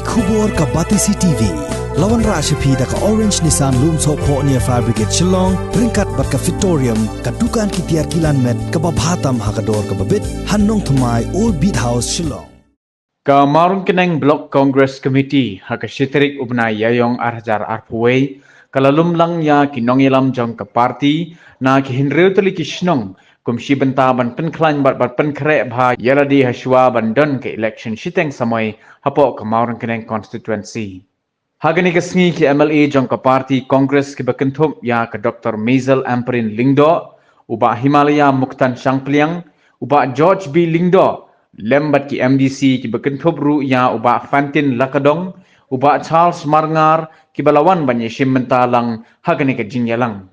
Khubor ka Batisi TV. Lawan Rashapi da ka Orange Nissan Loom So Po near Fire Brigade Shillong. Ringkat bat ka Victorium ka Dukan ki Tiar Kilan Met ka Babhatam Hakador ka Babit Hannong Thumai Old Beat House Shillong. Ka Marun Keneng Block Congress Committee haka Shitrik Ubnai Yayong Arhajar Arpuway kalalum lang ya kinongilam jong ka party na kihinreu tali kishnong kumshi benta ban penklan bat penkre bha yaladi haswa bandon ke election shiteng samoy hapo ka Marun Keneng constituency. Hagani kasngi ki MLA jong ka party Congress ki bakentup ya ka Dr. Maisel Amperin Lingdo uba Himalaya Muktan Shangpliang uba George B Lingdo lembat ki MDC ki bekentup ru ya uba Fantin Lakadong uba Charles Marngar ki balawan banye shimmentalang hagani ka jingyalang.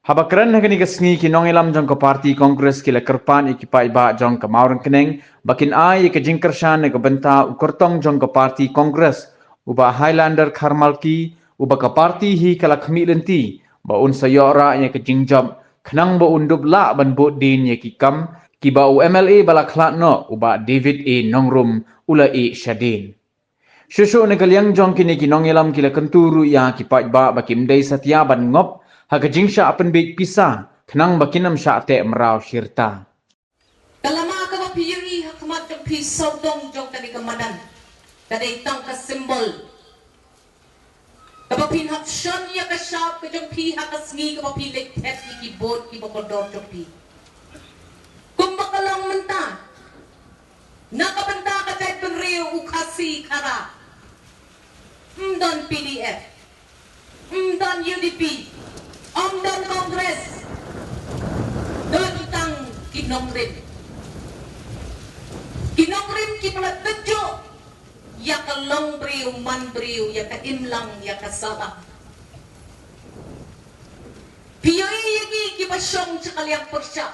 Habakran hagani ka sngi ki nongilam jong ka party Congress ki lakerpan ikipa iba jong ka Marun Keneng bakin ay ka jingkershan ka benta ukortong jong ka party Congress uba Highlander Karmalki uba ka party hi kala khmi lenti ba un sayora nya ka jingjab khnang ba undub la ban bot din ye ki kam kiba u MLA balaklat no uba David A Nongrum ula E Shadin. Shushu nagalyang jong kini kinongilam kila kenturu ya kipat ba bakim day satya ban ngop haga jingsha apen big pisa khnang bakinam sya te meraw shirta. Kalama ka mapiyuri hakamat ka pisaw dong jong kani kamadan kadai tang ka symbol kapapin hapsyon ya ka shop ka jong pi hakasngi kapapilik tet ki keyboard ki bakodor jong pi kumbakalang menta nakabenta ka chay penreo ukasi kara mdon PDF mdon UDP mdon Congress don tang kinongrim ki pala tejo ya ka long breu man breu ya ka imlang ya ka saba piyoy yagi ki basyong tsakaliang persya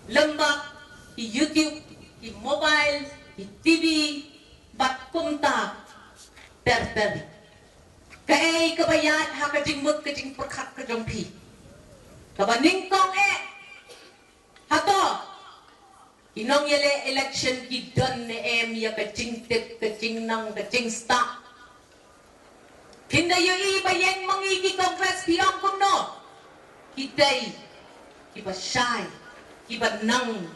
lembak di YouTube, di mobile, di TV, bat kumta, per. Kaya kabayat ha kajing mut kajing perkat kajong pi. Kabaning kong hato, inong yele election ki don ne ya kajing tip, kajing nang, kajing sta. Kinda yu iba yang mangigi Congress piyang kuno. Kitay, kiba shy. Iba nang,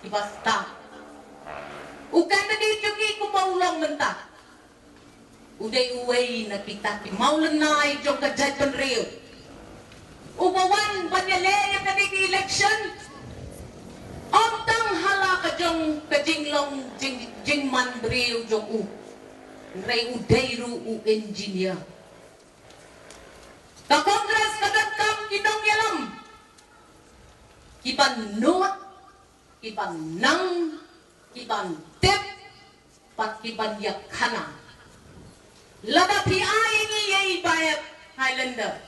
iba sta. Ukan na di jogi ko maulang menta. Uday uway na kita ki maulanay jong kajay penreo. Ubawan banyale yang kadi di election. Omtang hala ka jong kajinglong jingman breo jong u. Ray uday ru u engineer. Ka Congress kadagkam kinong yalam. Kiban nuat, kiban nang, kiban tip, pat kiban yakana. Lada pi ayengi yei bayat Highlander.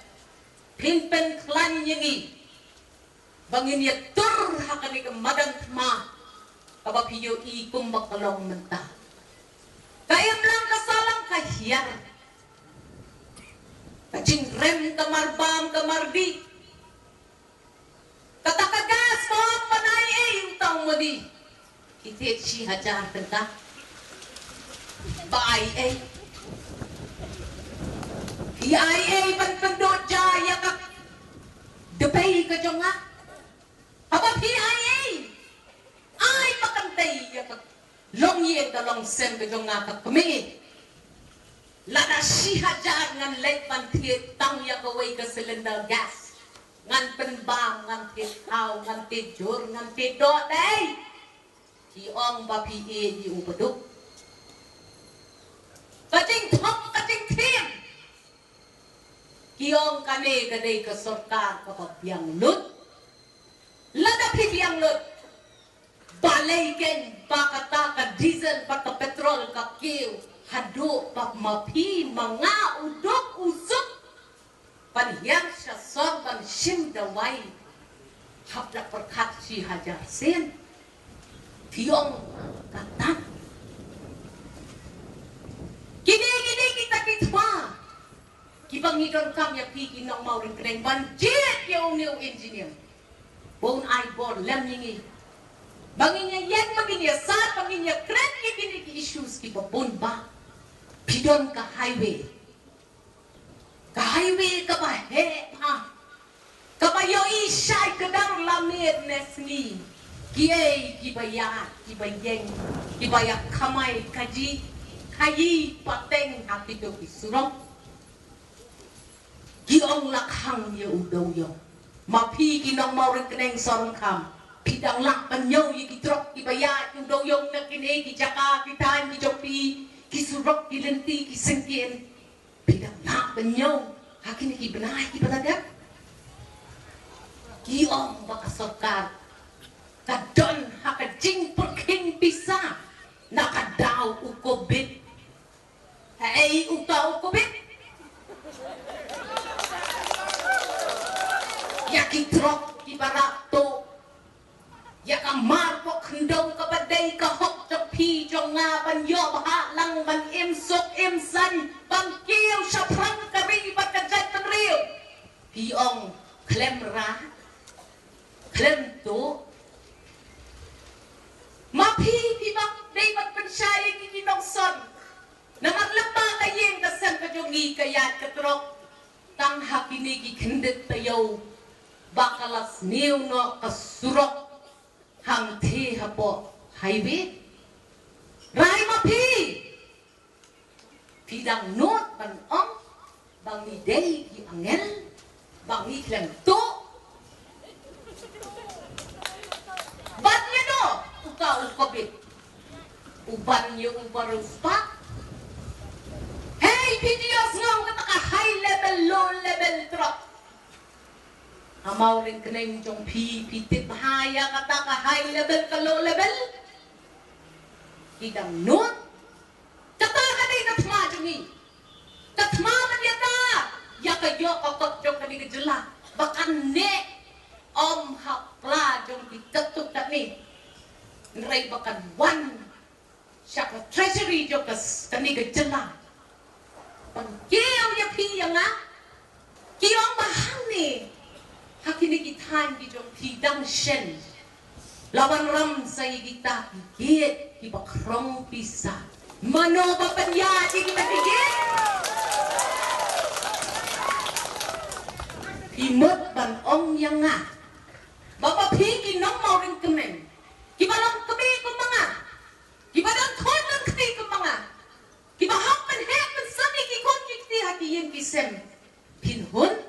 Pinpen klan yengi. Bangin ya tur hakani ke madan ma. Kabapiyo i kumbakalong menta. Kayam lang kasalang kahiyar. Kacing rem kamarbam kamardi. Katakagas mo panay utang mo di. Itit si hajar tenta. Baay Iay panpandot jaya ka. Depay ka jong nga. Habang hiay ay makantay ya ka. Long ye ka long sem ka jong nga ka kami. Lada si hajar ngan late pantit tang ya ka way ka cylinder gas. Ngan penbang, ngan titaw, ngan tijur, ngan tidot, Di ong bapi di ubeduk. Kacing top, kacing tim. Kiong kane gadai ke sorkar kapabiyang lut. Ladapi biyang lut. Balay ken bakata ka diesel, baka petrol, ka kiw. Hado, bak mapi, mga udok, usok. Panhyang siya sorban sim dawai hapla perkat si hajar sen tiong katan kini kita kitwa kibangidon kam ya piki nong mauring kreneng banjit ya new engineer bon ai bon lem yingi banginya yen maginya sat banginya kren kini issues ki babon ba pidon ka highway ka ba he pa ka ba yo isay ka dar lamit nesni kiai kibaya kibayeng kibaya kamay kaji kayi pateng hapito kisurong giong lakhang ye udaw yo mapi kinong mauring keneng sorong kam pidang lak panyaw ye kitrok kibaya udaw yo na kine kijaka kitan kijopi kisurok kilenti kisengkin pidang lak panyaw hakin kibenay kibanadap giong bakasokar kadon hakajing perking bisa nakadaw ukobit hey utaw ukobit yakitrok kibarato yakamar po kendong kabaday kahok jong pi jong nga banyo baha lang ban imsok imsan bangkiw syapran kari bakajat penriw piong klemra klem to mapi pibak dapat pensyari kinong son naman lapa kayeng kasan kajongi kayat katrok tang hakini kikendet tayo bakalas niw no kasurok hang te hapo highway rai mapi pidang not ban bangi day ki angel bangi klem to batnya do uka ukobit uban yung ubarupa hey videos ngam kataka high level low level truck amaw rin kanay jong pitit bahaya kataka high level ka low level hidang nun kataka day katma jongi katma man yata yakayo kakot jong kani kajula bakan ne hapla jong ikatuk tani nray bakan one siya ka treasury jong kani kajula pagkiyaw ya piya nga kiyong bahang ni hakinikitan ki jong pidang shen lawan ram sa igita higit ibakrong pisa mano bapanya kita higit imot ban ong yang nga bapa pigi nong mauring kemen kibalang kami ko mga kibalang konan kami ko mga kibahapan hepan sami kikon kikti hati yang kisem pinhun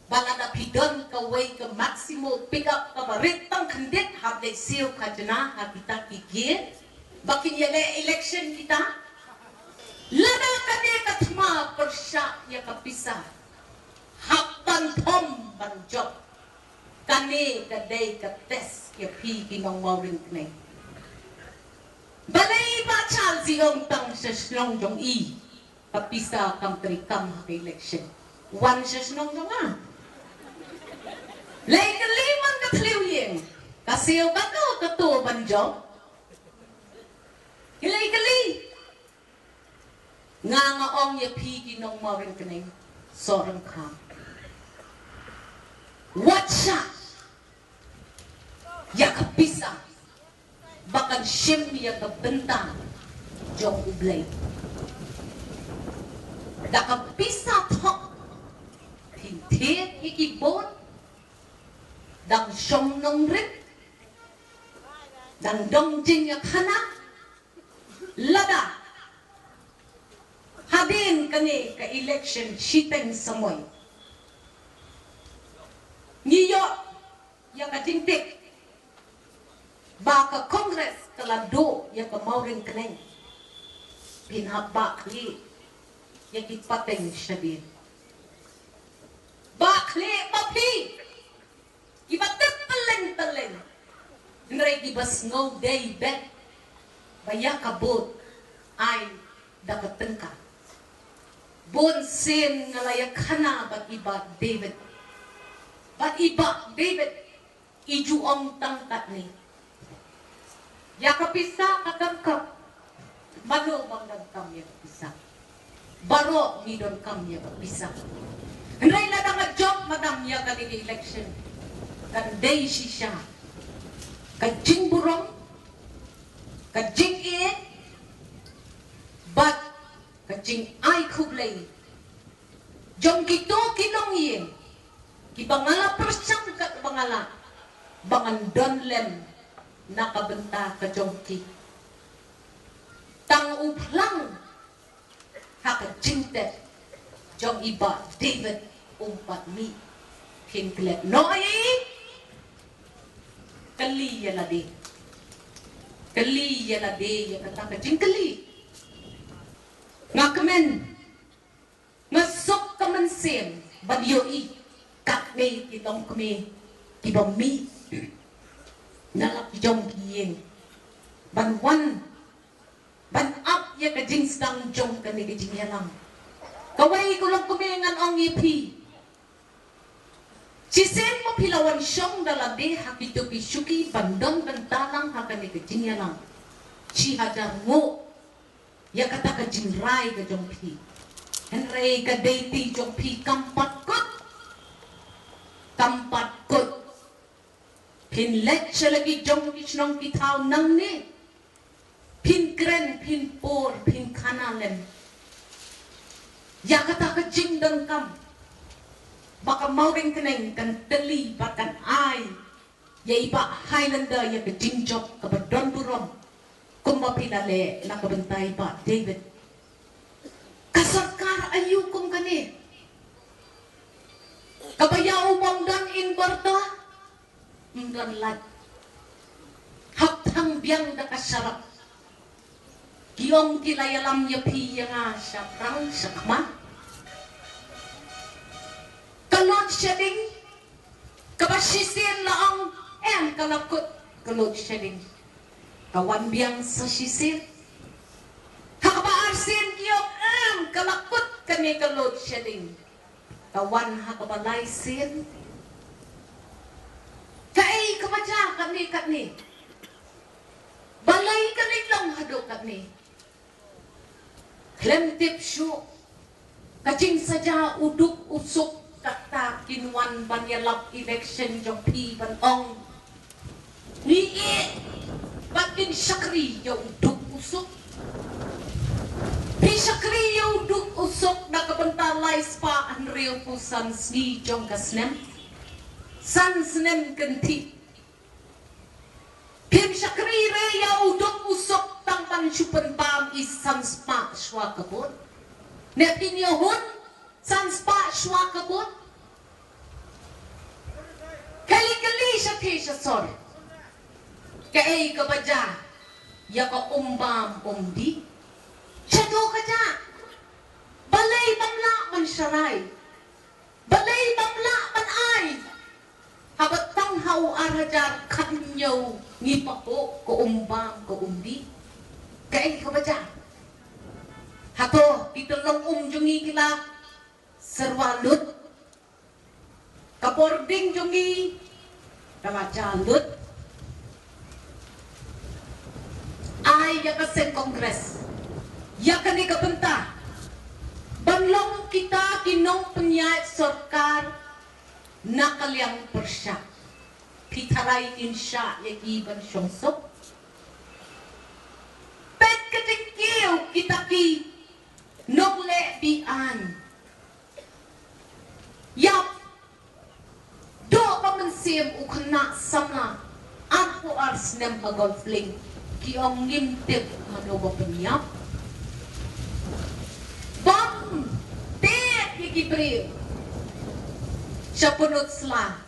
balada pidon kaway ke maksimo pick up kabaritang kendit hati siyo kajana kita kikir bakin yale election kita lada kade katma persya ya kapisa hapan pom banjok kane kadai kates ya pi kinong mauring kene balay ba chal ziyong tang seslong jong i kapisa kam trikam hake election one seslong jong lay kaliman katliw yeng kasiyaw kato banjok ilay kali nga ong ya pi kinong mauring kene sorang kam watcha ya kapisa bakan shim ya kabenta jong ublay da kapisa thok tintit ikibot dang shong nong rit dang dong jing ya kana lada hadin kani ka election shiteng samoy niyo ya ka tintik baka kongres kalado ya ka mauring kaneng pinhabakli ya kipateng siya din bakli papi ibatip taleng nray ibas ngaw day bet baya kabot ay dakatengka bonsin ngalayak kana bat iba David ijuong tangkat ni yakapisa kadangkap mano bang dangkam yakapisa baro ni dangkam yakapisa Andai na nga job madam ya kali election kan day siya kajing burong kajing but jing ai kublay. Jom kito kinong yin. Kibangala persang kat bangala. Bangan donlem nakabenta ka jom ki. Tang uplang haka jingtet jom iba David umpat mi. Kinklet no ay kali yalade. Kali yalade yakata ka jing kali. Ngakamen masuk ka man sen badyo i kakme kitong kami ibang mi nalak jong kiyeng ban wan ban up ya ka jing stang jong kani ka jing yalang kawai ko lang kumingan ang ipi si sen mo pilawan siyong dalabe hakito pisuki bandon bantalang hakani ka jing yalang si hadar mo ya kata ka jing rai ka jong pi Henry ka dating jong pi kampat kot pinlet siya lagi jong kisnong kitaw nang ni pin kren pin por pin kanalem ya kata ka jing dan kam baka mauring keneng kan teli bakan ay ya iba Highlander ya ka jing job ka badon burom kumba pinale na kabantay ba David kasarkar ayukum kani kabaya umang dan inbarta dan lag haptang biang da kasarap kiong kilayalam ya pi yang saprang sakma kalot shedding kabasisir laang kalakut kalot shedding kawan biang sa sisir hakabaarsin kiong kalakut kami ka load shedding kawan hakabalay sin kai kamadya kami balay kami lang hado kami klemtip syu kajing saja uduk usuk kata kinwan banyalap election jong pi banong ni batin syakri yung uduk usuk Pisakri yung duk usok na kabantalay spa ang real po sans ni jong kasnem. Sans nem kanti. Pisakri re yung duk usok tang pansyupan pam is sans pa shwa kabot. Nepin yohon sans pa shwa kabot. Kali-kali siya kisya son. Kaya kabadya. Yaka umbam umdi. Shadow ka dyan. Balay bamla man syaray. Balay bamla man ay. Habat tanghaw arajar kanyaw ngipapo ko umbang ko umdi. Kaya ka ba dyan? Hato, itulong jungi kila serwalut. Kapording jungi kamajalut. Ay yakasen kongres. Yakan ka benta. Banlong kita kinong penyait sarkar nakalyang persya. Pitaray insya yagiban siyong sok. Pet katikiw kita ki nong lebian. Yap. Do pamansim ukana sama. Ako ars nem agolfling. Kiong ngimtip manoba penyap. Bang! Tek Gibril! Siya punot sila.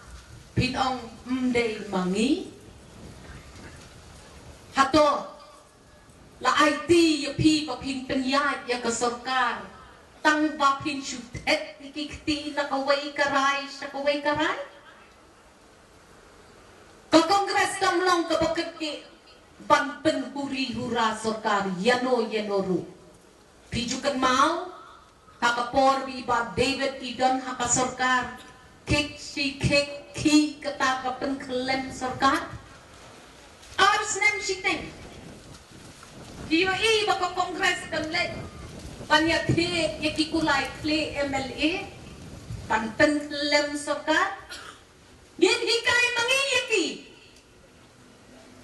Pinong mday mangi. Hato. La IT ya pi pa pinpenyat ya kasarkar. Tang ba pinsyutet ikikti na kaway karay siya kaway karay. Kakongres tamlong kabakat ki banpen huri hura sarkar yano ru. Pijukan mau, hakapor iba David idon haka sarkar, kek si kek ki kata pengklaim sarkar. Ars nem siteng. Dio iba ko kongres damlet. Panyat he yakikulay kle MLA, pan pengklaim sarkar. Yen hikay mangiyaki.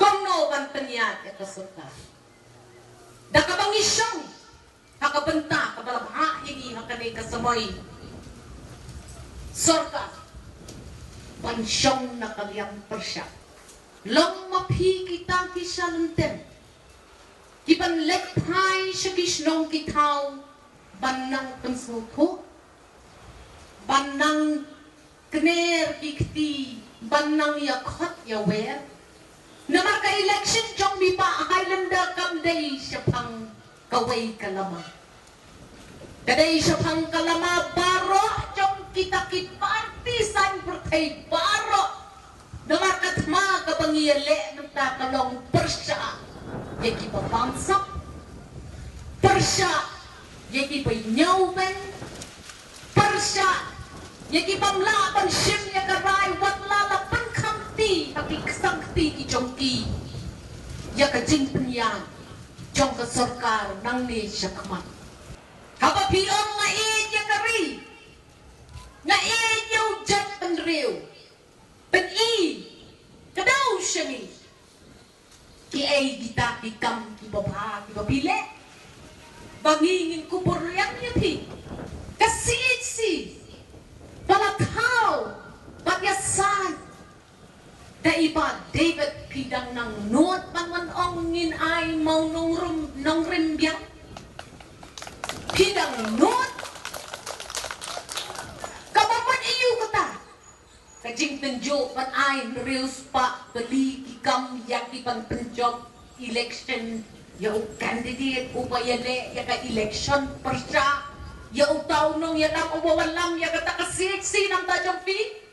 Kono pan penyat ya sarkar. Dakabangisyong. Hakabenta, kani kasamoy sorka pansyong na kaliyang persya long mapi kita kisantem kiban lepay siya kisnong kitaw banang pensuko banang kner ikti banang yakot yawer namar ka election jong mi pa Highlander kam day siya pang kaway kalama kaday siya pang kalama baro jong kita party san pertay baro namar katma kabangiyale ng takalong persya yaki pa bangsak persya yaki pa nyawben persya yaki pa mlaban sim yakaray watla kamti tapi kesangti ki jongki ya ka jingpenyan jong ka sarkar nang ni syakmat kapa piong nga ya kari nga yaw jat penriu pen kadaw syami ki ay kita kam ki baba ki babile bangingin kubur yang yapi kasitsi palathaw pagyasan daiba David pidang ng nuot panwanong ngin ay mau nong rimbyang pidang nuot kapapan iyo kata kajing penjo pan ay narius pa bali kikam yaki pan penjog election yaw candidate upayale yaka election persya yaw tao nung yakam uwawalam yaka takasiksi ng tajong pi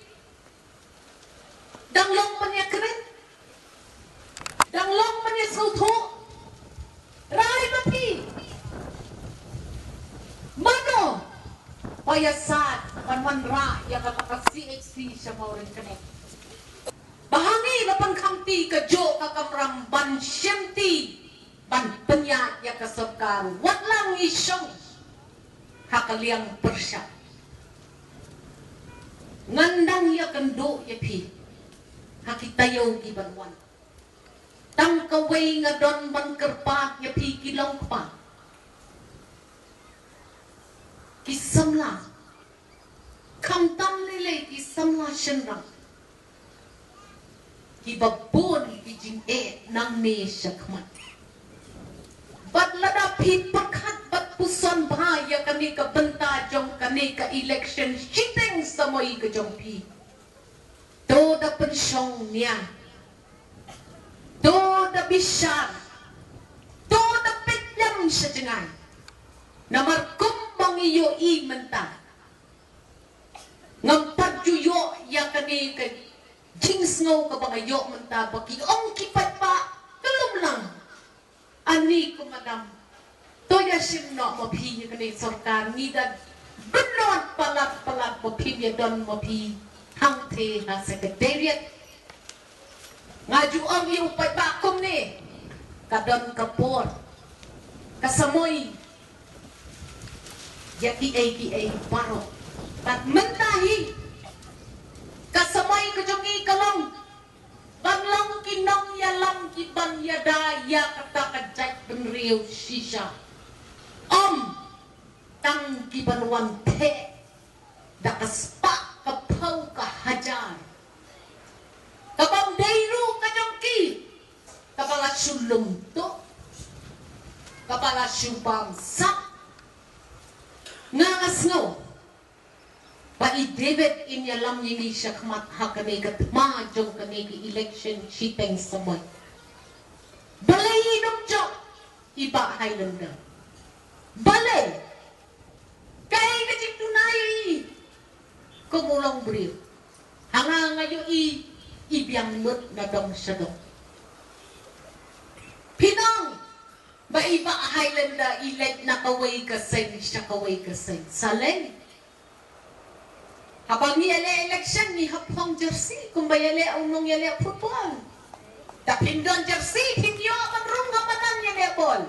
danglong man ya keren danglong man ya sauto rai mapi mano payasat panwan ra ya kapakasi HC siya mo rin kene bahangi na pangkamti ka jo kakamram ban syemti ban penyat ya kasarkar watlang isyong hakaliang persya ngandang ya kendo ya pi hakitayaw gibanwan tang kaway nga don ban kerpat ya pikilaw pa kisamla kamtam nilay kisamla shenrang kibabon kijing nang ne syakmat bat lada pit pakat bat puson bahaya kani ka benta jong kani ka election shiteng samoy ka jong pi toda pensyong niya toda bisyar toda petlang sa jengay na markumbang iyo imenta ngampad yuyo ya kani ka jings ngaw ka bangayo menta baki ong kipat pa kalum lang ani ko madam toya simno mapi ya kani sarkar ngidad benot palat mapi ya don mapi hang te na secretariat ngaju ang yung pagbakom ni kadon kapor kasamoy yaki APA paro at mentahi kasamoy kajongi kalong banlang kinong yalang kiban yada ya kata kajat benriw shisha tang kibanwan te dakaspa kapau kahajar kapang dairu kajongki kapala sulum to kapala subang sak ngas ngo pa i David inyalam yingi syakmat hakane katma jong kane ki election shiteng samoy balay dong jok iba Highlander balay kay kajing tunay kumulong beriw hanga ngayo ibiyang nut na dong sadong pinong ba iba Highlander ilet na kaway kaseng siya kaway kaseng saleng habang niyale election ni hapong jersey kung ba yale unong yale football tapindon jersey hingyo manrung hamanan yale ball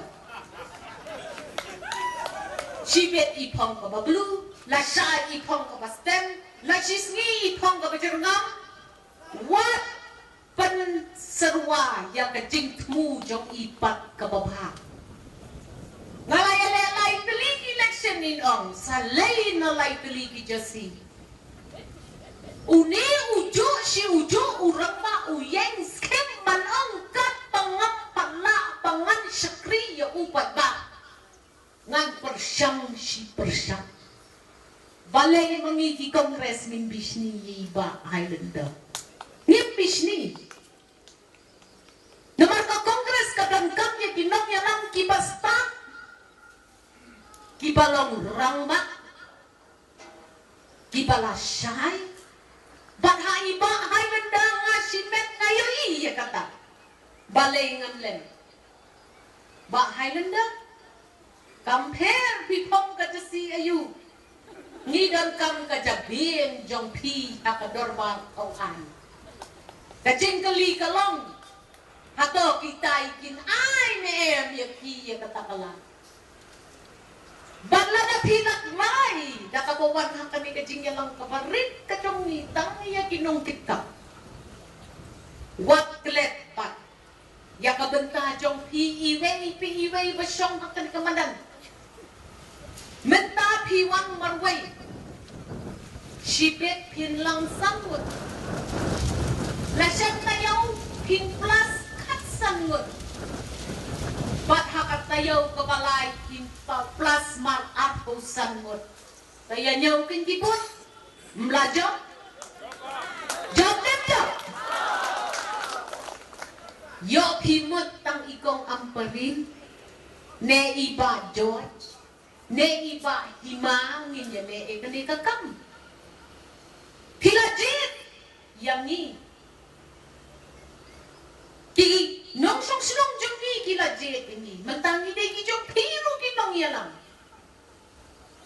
Shibet ipong ka ba blue lasya ipong ka ba stem lasisngi ipong ka ba jerngam what pan sarwa ya ka jingtmu jong ipat ka ba ba ngalayalay peling election in piang salay na lay peliki jasi. Uni ujo si ujo urapa uyeng skem manangkat pangam pala pangan sakri ya upat ba. Ngan persyang si persyang. Balay mangiki kongres min bisni iba Highlander. Ngip bisni. Namar ka kongres kadangkam ya kinong ya lang kibasta. Kibalong rangbat. Kibalasay. Ba't iba Highlander nga simet ngayon iya kata. Balay ngan lem. Ba Highlander? Compare pipong ka si ayu. Ngidam kam ka jabin jong pi hakadorbar kauan. Kacing kali kalong. Hato kita ikin ay neem yaki ya katakala. Bagla na pilak may. Dakabawan ha kami kacing yalang kaparit kacong nitang ya kinong kita. Wat klet pat. Ya kabenta jong pi iway basyong hakan kamadan. Menta piwang marway. Sibet pin lang sangwat. Lasyan tayaw pin plus kat sangwat. Bat hakat tayaw kabalay pin plus mar atpo sangwat. Kaya nyaw kin kipot. Mlajok. Job dem job. Yo pimot tang ikong amparin. Ne iba George. Ne iba himangin ya ne ekani kakam. Pilajit yang ni. Ki nong song sinong jong ni kilajit ini. Mentangi de ki jong piru ki nong yalam.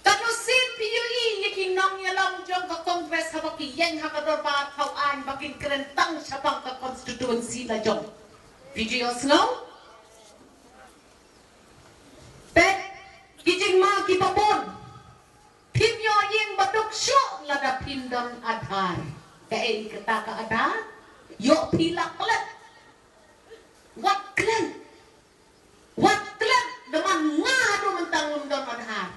Kano sin piyo ni ki nong yalam jong ka kongres ha baki yang ha kadorba kauan bakin kerentang sabang ka konstituensi la jong. Video snow. Pet kijing ma ki babon. Pimyo yeng badok syok lada pindon adhar. Kain kata ka adhar. Yok pilak klet. Wat klet. Wat klet. Deman ngado mentang pindon adhar.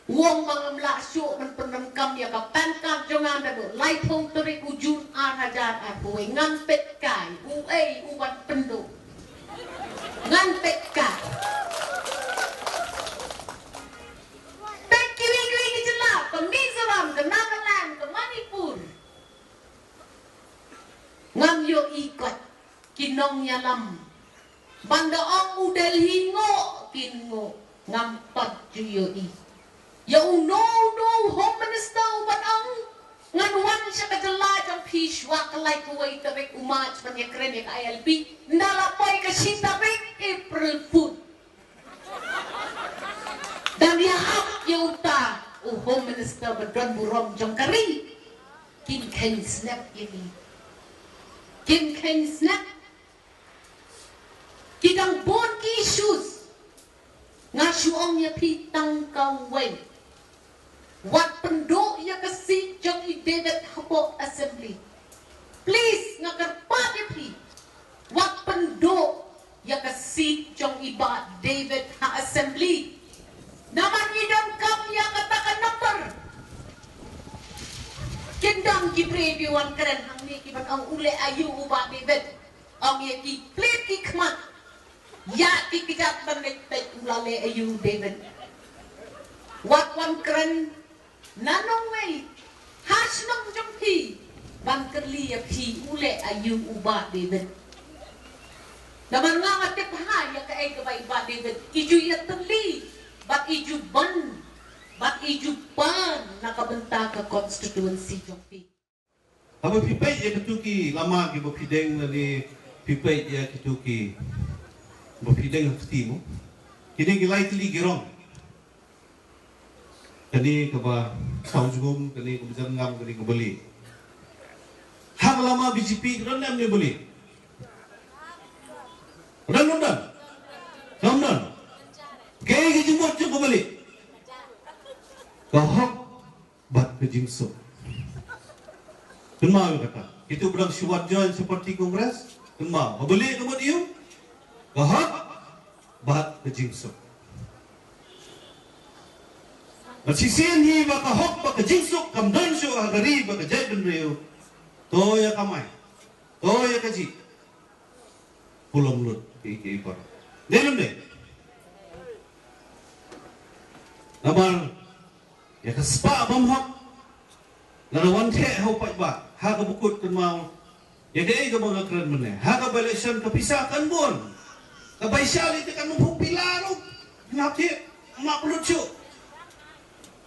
Wong mangamla syok men penengkam ya ka pankam jongan dado. Lai pong terik ujun arhajar arpuwe. Ngan pet kai. Uei ubat penduk. Ngan pet kai. Mizoram, ke Nagaland, ke Manipur. Ngam yo ikot kinong yalam. Banda ang udel hingo kingo ngam pat yo i. Ya no home minister ubat ang nganwan siya kadala jang pishwa kalay kuway tarik umaj panya kren ya ILP. Nalapoy ka sintarik April Food. Dan yahap yuta. Home Minister Badron Burom Jongkari Kim Ken Snap ini Kim Ken Snap Kitang bon ki issues Ngasuong ya pitang kaway Wat pendok ya kasi Jong i David Hapok Assembly Please ngakarpat ya pi Wat pendok ya kasi Jong iba David Ha Assembly Naman idam kam ya katakan number. Kendang ki previewan keren hang ni kibat ang ule ayu uba bibet. Ang ya ki plit ki kmat. Ya ki kijat bandek ulale ayu David. Wat wan keren nanong may hash nong jong pi. Ban kerli ya pi ule ayu uba David. Naman nga ngatip ha ya kaay kabay uba David. Iju ya terli. Bat ijuban nakabenta ka constituency jong pi. Aba pipay ya kituki lama ki bopideng nali pipay ya kituki bopideng ktimo. Kini gilay tili girong. Kani kaba saujugum kani kubizangam kani kubali. Hang lama BJP ron nam ni bali. Ron. Kaya kijimot yung kumali. Kahok, ba't kajingso? Kunma yung kata. Ito berang siwat dyan sa parti kongres. Kunma, mabali ka mo niyo? Kahok, ba't kajingso? Sisian hi baka hok baka jingsuk kam don shu agari baka jai benreu. Toya kamai. Toya kaji. Pulang lut ke ipar. Delum deh. Nabar ya kaspa bam hok. Larawan te hau pai ba. Ha ka bukut kan mau. Ya dei ka mga kran mene. Ha ka election ka pisakan bon. Ka baisali te kan mo pilaro. Ngati mak lut shu.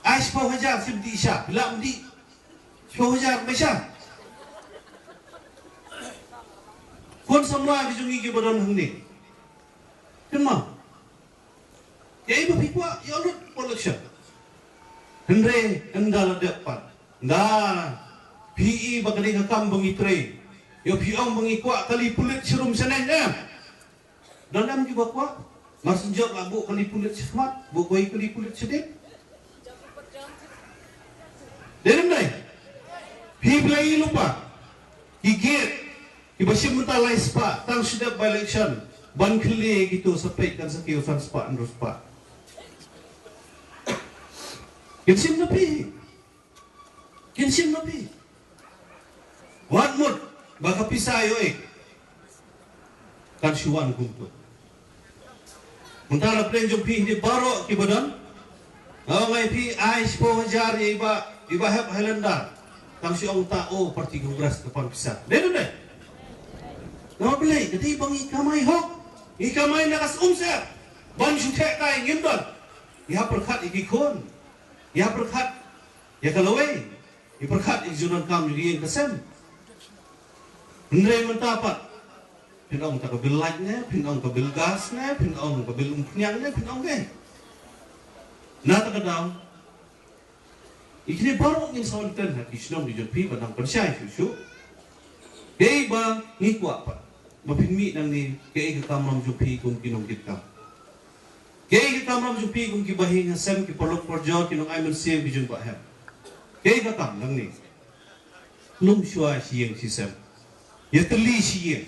Ais 10,000 simti isya. Bila di 10,000 mesya. Kon semua bijungi ke badan hangni. Kenma? Ya ibu pikwa ya lut election. Hendre endala depan. Nda PE bagani kakam bangi tre. Yo piang bangi kwa kali pulit serum senen dah. Dan nam juga kwa. Maksud jawab lah bu kali pulit semat, bu koi kali pulit sedek. Dalam dai. Pi play lupa. Higit. Ibasim mentalai spa tang sudah by election. Ban kele gitu sampai kan sekiu san spa andro spa. Kinsim napi. Kinsim napi. Wan mut baka pisayo kan syuan kuntu. Mentara plenjong pi di baro ki badan. Ngai pi ais 10,000 iba hep Highlander. Kang syong tao parti kongres depan pisah. Deh. Ngai beli jadi bang ikamai hok. Ikamai nakas umser. Ban syutek kai ngimban. Ya perkat ikikon. Ya perkat ya kalawai. Ya perkat ikjunan kam jadi yang kesem. Hendrai mentapat. Pinong tak kabil lightnya, pinong kabil gasnya, pinong kabil umknyangnya, pinong ke. Nah tak kadang. Ikni baru ingin sawankan hati senang di jumpi badang persyai susu. Kei ba ngiku apa? Mapinmi nang ni kei ke kamram jumpi kung kinong kita. Kei ke kamram jumpi kung kibahin hasem ki polok porjo kinong ay mansiyang bijun ba hem. Kei ke kam nang ni. Lum syua siyang sisem. Ya teli siyang.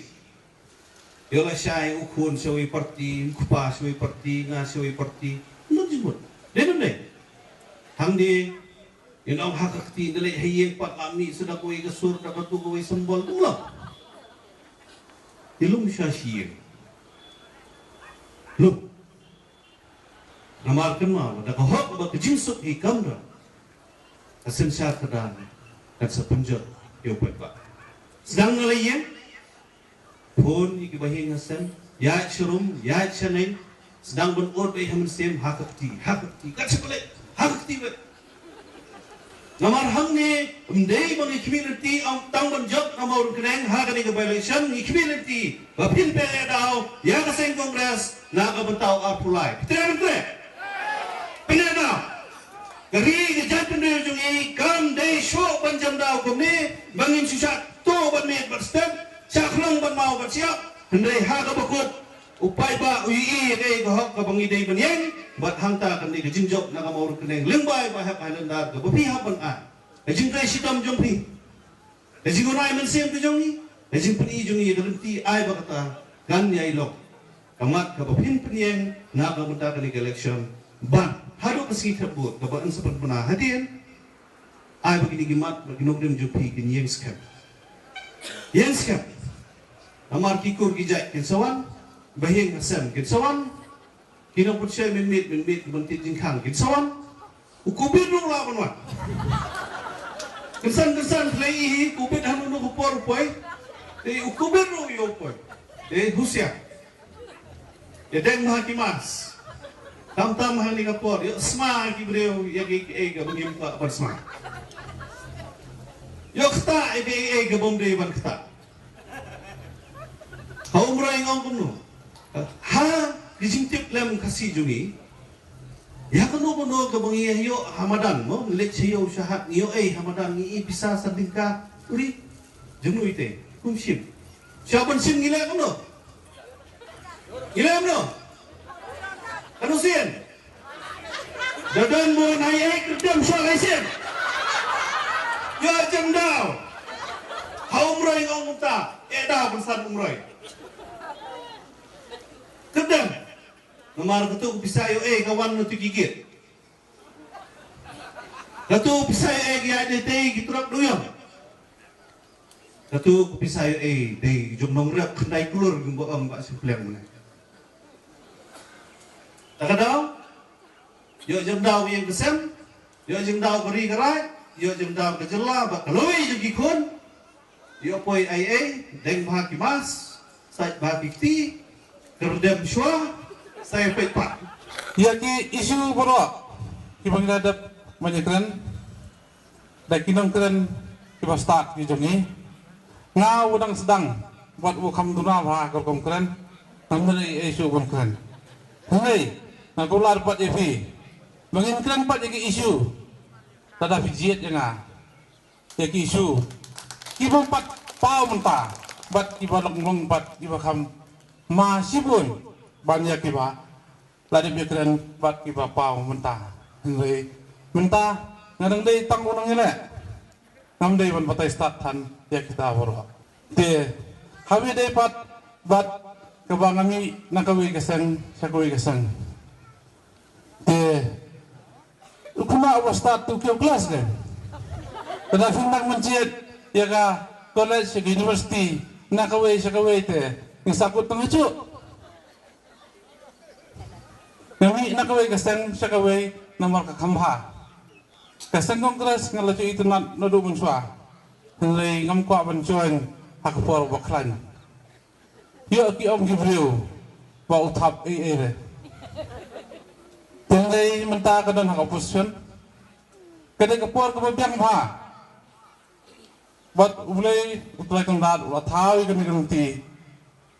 Yola syai ukun syawai parti, kupa syawai parti, nga syawai parti. Ano jimut? Denon deh. Hang di yung ang hakakti nalay hayeng pat ami sudah kowe kasur dapat tu kowe sembol ulang. Ilum siya siyeng. Lum. Namarkan mo, nakahok ba kajinsok hikam na. Asin siya kadan at sa punjab iupad ba. Sedang nalayeng pun ikibahin hasan ya syurum ya chanai sedang berod ay haman sem hakakti kat sekolah hakakti bet namar hangni umdei bang community ang tangban job namor keneng hakani ke violation community bapin pe daw ya kaseng kongres na kabentaw apulai pitre pinena kari ke jatun de jungi kam dei show panjam daw kumni bangin susat to ban me berstep Saklong ban mau ban siap hendai ha ka bakut upai ba ui kay ka hok ka bangi dei ban yang bat hangta kan di jinjok na ka maur keneng lengbai ba hak Highlander ka bapi ha ban a jing kai sitam jompi jing unai men sem tu jongi jing peni jongi dalenti ai ba kata kan yai lok kamat ka bapin penyeng na ka menta kan election ban hadu ka si terbut ka ban sepat pernah hadir ai begini gimat beginogdem jompi kin yang scam Amar kikur gijak kinsawan, bahing asam kinsawan, kinong putsay minmit bantit jingkang kinsawan, ukubid nung laban wan. Kinsan play kubid hanun nung kupor poy, ukubid nung yopoy, husya. Yadeng mahakimas, tam mahali kapor, sma kibreo yagi gabungim ka bersma. Yok kata gabomde ban kata. Kau merai ngau kuno, ha dijintip lem kasih jungi, ya kuno kebangi yo Hamadan mo, lek siyo syahat niyo Hamadan ni bisa sandingka uri, jenu ite kumsim, siapa sim gila kuno, kanu sien, dadan mo naik kedam soal sim, ya jendau, kau merai ngau muta, dah bersan merai. Kedam, nomor ketuk bisa yo kawan nutu gigit. Katu pisay ya de te gitrak doyong. Katu pisay de jomnong rak kendai kulur gumboang bak simpleng mana. Takadau yo jemdau yang kesem, yo jemdau beri kerai, yo jemdau kejela bak kaloi jegi kun. Yo poi ai deng bahaki mas, sai bahaki ti, kerdem shwa, sai pet pak. Ya ki isu borok. Ki bangdadap menyekren dak kinong keren ki start ki jongi. Ngau udang sedang buat ukam duna ba ko kom keren. Namun isu kom keren. Hei, na kular pat evi. Mangin keren pat ki isu. Tada fijiet nga. Ya ki isu. Ki bang pat pau mentah. Bat ki balong long pat ki bakam masibun banyak ki ba. Ladi bikiran bat ki ba pau mentah. Hei, mentah ngadang day tanggunang ini. Ngam day ban batay start han ya kita boro. Te hawi day pat bat kabangami nakawi kasang sakawi kasang. Te ukuna awas start to kyo class kan. Kada findang menciet ya ka college ke university nakawi sakawi te ngisakut pengecu. Kami nakaway kasang sakaway nomor kakamha. Kasang kongres ngalacu itu nadu munswa. Nilai ngamkwa bancuan hakapor baklan. Yo ki om gibriu ba utap ere. Nilai menta kadon hakapusun. Kada kapor kababyang ha. Bat ulay kong dad ulathawi kami kanti.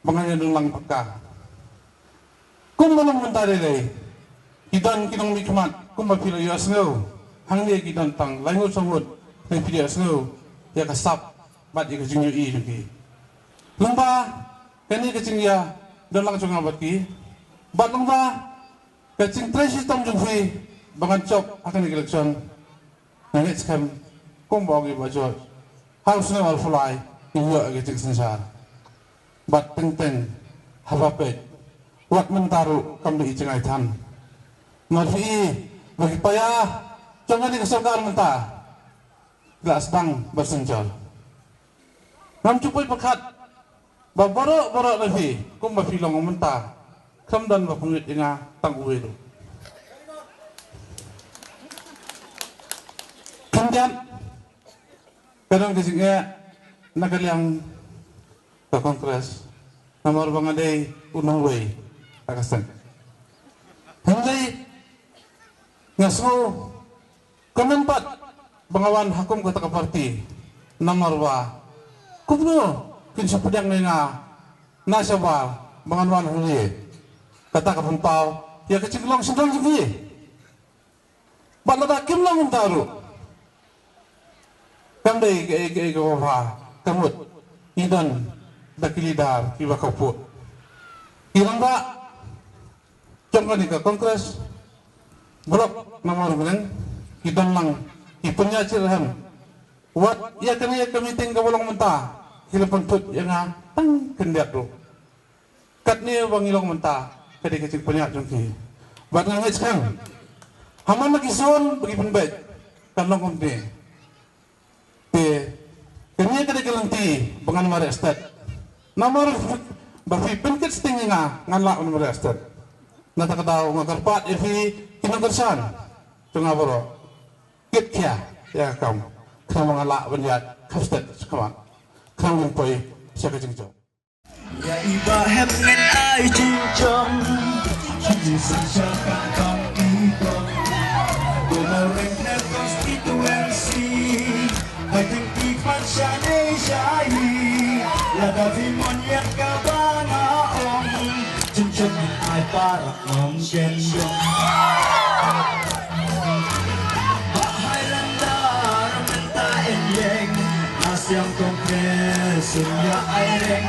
Banganyan lang pagka. Kung manong mentari day, kidan kinong mikmat, kung mapilo yung asngaw, hangli kidan tang, langot sanggot, may pili asngaw, ya kasap, bat yung kasing yung iyo ki. Lumba, kani kasing ya, doon lang siyang abat ki, bat lumba, kasing 3 sistem yung fi, bangan chok, akan nag-eleksyon, nangit skam, kung bawag iba jod, halos na walfulay, yung yung kasing sensar, bat teng-teng, habapit, wat mentaru kami icengai tan. Marfi bagi payah jangan dikesalkan mentah. Gak sedang bersenjol. Nam cupai pekat. Baborok lagi. Kum bafi long mentah. Kam dan bapungit inga tangguwe itu. Kemudian kadang disingnya nakaliang ke kongres. Nomor bangadai unang way. Akasan. Hindi ngaso kemenpat bangawan hakum kata parti nomor wa kubno kinsa pedang nga nasabal bangawan huli kata kapuntau ya keciklong sedang juga balada kim lang taru kamdai ke wa kamut idan dakilidar kiwa kaput ilang ba jangan ke kongres blok nomor bilang kita lang ipunya cirahan wat ya kami meeting kabolong mentah hilapan tut yang tang kendiat tu kat ni bang ilong mentah kadi kecil punya jongki bat ngangit sekarang haman lagi son bagi penbaik kan long komdi kami kadi kelanti bangan mare estat nomor bafi penkit setingga nganlak nomor estat nata kataw ngakarpat ifi kinagarsan tunga boro kitya ya kam mga la banyat kastet kama kang poy siya kajingjo ya iba hem ngen ai jinjong Jesus siya kam ibo gumoreng na constituency I think ipan siya ne siya lada vimon yang kabana om jinjong ai para om gendong bahai landar menta enyeng asyam kongres ya aireng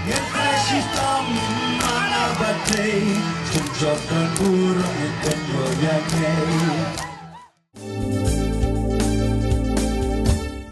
ngenta sistem mana batay jinjong kan burung ikan yo yang